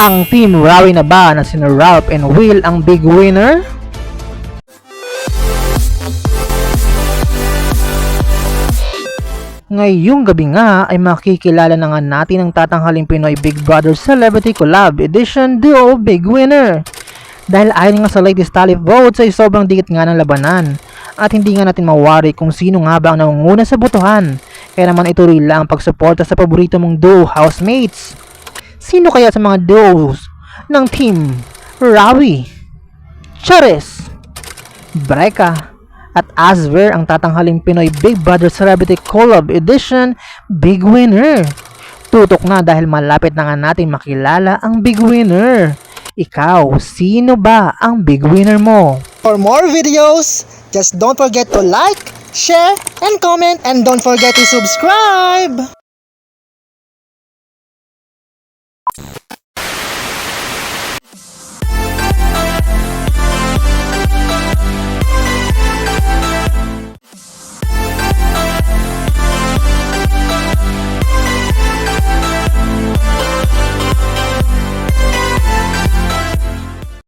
Ang Team Rawi na ba na sina Ralph and Will ang big winner? Ngayong gabi nga ay makikilala na nga natin ang tatanghaling Pinoy Big Brother Celebrity Collab Edition Duo Big Winner. Dahil ayon nga sa latest tally votes ay sobrang dikit nga ng labanan at hindi nga natin mawari kung sino nga ba ang nangunguna sa botohan. Kaya naman ituloy lang ang pagsuporta sa paborito mong duo housemates. Sino kaya sa mga duos ng Team Rawi, Charis, Breka at Asver ang tatanghaling Pinoy Big Brother Celebrity Collab Edition Big Winner? Tutok na dahil malapit na nga natin makilala ang Big Winner. Ikaw, sino ba ang Big Winner mo? For more videos, just don't forget to like, share, and comment, and don't forget to subscribe!